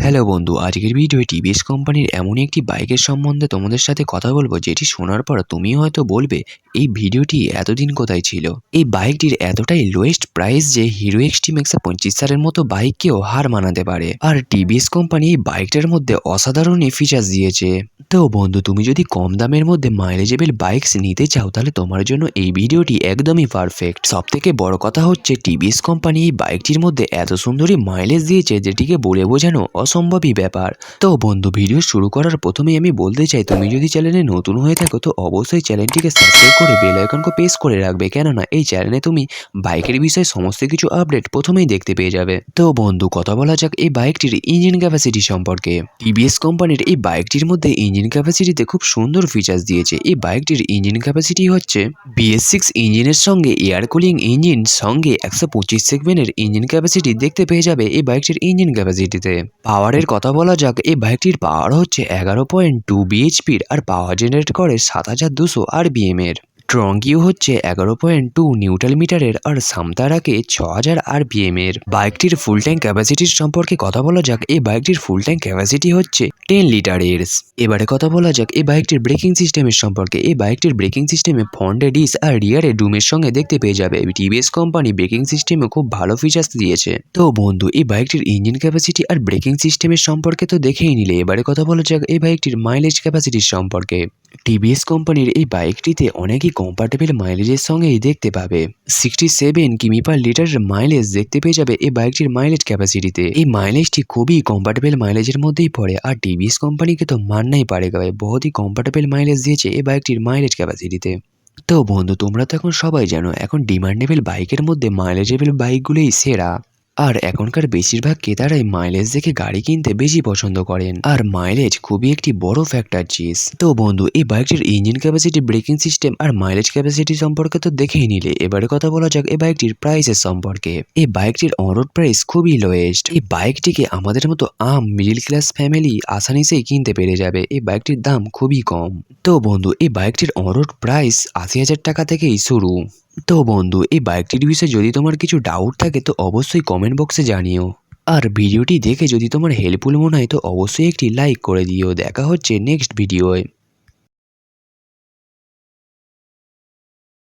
Hello বন্ধু, আজকের ভিডিওয়ে TVS কোম্পানির এমন একটি বাইকের সম্বন্ধে তোমাদের সাথে কথা বলবো যেটি শোনার পর তুমি হয়তো বলবে এই ভিডিওটি এতদিন কোথায় ছিল। এই বাইকটির এতটাই লোয়েস্ট প্রাইস যে হিরো এক্সট্রিম এক্স 25 মতো বাইককেও হার মানাতে পারে। আর টিভিএস কোম্পানি এই বাইকটার মধ্যে অসাধারণই ফিচার্স দিয়েছে। তো বন্ধু, তুমি যদি কম দামের মধ্যে মাইলেজেবল বাইকস নিতে চাও তাহলে তোমার জন্য এই ভিডিওটি একদমই পারফেক্ট। সব থেকে বড় কথা হচ্ছে টিভিএস কোম্পানি এই বাইকটির মধ্যে এত সুন্দরী মাইলেজ দিয়েছে যেটিকে বলে বোঝানো অসম্ভবই ব্যাপার। তো বন্ধু, ভিডিও শুরু করার প্রথমেই আমি বলতে চাই, তুমি যদি চ্যানেলে নতুন হয়ে থাকো তো অবশ্যই চ্যানেলটিকে সাবস্ক্রাইব করে বেল আইকনকে প্রেস করে রাখবে, কেননা এই চ্যানেলে তুমি বাইকের বিষয়ে সমস্ত কিছু আপডেট প্রথমেই দেখতে পেয়ে যাবে। তো বন্ধু, কথা বলা যাক এই বাইকটির ইঞ্জিন ক্যাপাসিটি সম্পর্কে। টিভিএস কোম্পানির এই বাইকটির মধ্যে ইঞ্জিন ক্যাপাসিটিতে খুব সুন্দর ফিচার্স দিয়েছে। এই বাইকটির ইঞ্জিন ক্যাপাসিটি হচ্ছে BS6 ইঞ্জিনের সঙ্গে এয়ার কুলিং ইঞ্জিন সঙ্গে 125 সেগমেন্টের ইঞ্জিন ক্যাপাসিটি দেখতে পেয়ে যাবে এই বাইকটির ইঞ্জিন ক্যাপাসিটিতে। পাওয়ারের কথা বলা যাক, এই বাইকটির পাওয়ার হচ্ছে 11.2 বিএইচপির আর পাওয়ার জেনারেট করে 7200 RPM এর। ট্রঙ্কিও হচ্ছে 11.2 নিউট্রাল মিটারের আর সামতা রাখে 6000 RPM এর। বাইকটির ফুল ট্যাঙ্ক ক্যাপাসিটির সম্পর্কে কথা বলা যাক, এই বাইকটির ফুল ট্যাঙ্ক ক্যাপাসিটি হচ্ছে 10 লিটারের। এবারে কথা বলা যাক এই বাইকটির ব্রেকিং সিস্টেমের সম্পর্কে। এই বাইকটির ব্রেকিং সিস্টেমে ফ্রন্টে ডিস আর রিয়ারে ডুমের সঙ্গে দেখতে পেয়ে যাবে। টিভিএস কোম্পানি ব্রেকিং সিস্টেমে খুব ভালো ফিচার্স দিয়েছে। তো বন্ধু, এই বাইকটির ইঞ্জিন ক্যাপাসিটি আর ব্রেকিং সিস্টেমের সম্পর্কে তো দেখেই নিলে, এবারে কথা বলা যাক এই বাইকটির মাইলেজ ক্যাপাসিটির সম্পর্কে। টিভিএস কোম্পানির এই বাইকটিতে অনেকই কম্পার্টেবল মাইলেজের সঙ্গেই দেখতে পাবে। 67 কিমি পার লিটারের মাইলেজ দেখতে পেয়ে যাবে এই বাইকটির মাইলেজ ক্যাপাসিটিতে। এই মাইলেজটি খুবই কম্পার্টেবল মাইলেজের মধ্যেই পড়ে, আর টিভিএস কোম্পানিকে তো মাননাই পারেগা ভাই, বহুতই কম্পার্টেবল মাইলেজ দিয়েছে এই বাইকটির মাইলেজ ক্যাপাসিটিতে। তো বন্ধু, তোমরা তো এখন সবাই জানো এখন ডিমান্ডেবল বাইকের মধ্যে মাইলেজেবল বাইকগুলোই সেরা। আর এখনকার বেশিরভাগ ক্রেতারাই মাইলেজ দেখে গাড়ি কিনতে বেশি পছন্দ করেন, আর মাইলেজ খুবই একটি বড় ফ্যাক্টর জিনিস। তো বন্ধু, এই বাইকটির ইঞ্জিন ক্যাপাসিটি, ব্রেকিং সিস্টেম আর মাইলেজ ক্যাপাসিটি সম্পর্কে তো দেখেই নিলে, এবারে কথা বলা যাক এই বাইকটির প্রাইসের সম্পর্কে। এই বাইকটির অনরোড প্রাইস খুবই লোয়েস্ট। এই বাইকটিকে আমাদের মতো মিডিল ক্লাস ফ্যামিলি আসানিসেই কিনতে পেরে যাবে। এই বাইকটির দাম খুবই কম। তো বন্ধু, এই বাইকটির অনরোড প্রাইস 80,000 টাকা থেকেই শুরু। তো বন্ধু, এই বাইকটির বিষয়ে যদি তোমার কিছু ডাউট থাকে তো অবশ্যই কমেন্ট বক্সে জানিও। আর ভিডিওটি দেখে যদি তোমার হেল্পফুল মনে হয় তো অবশ্যই একটি লাইক করে দিও। দেখা হচ্ছে নেক্সট ভিডিওয়।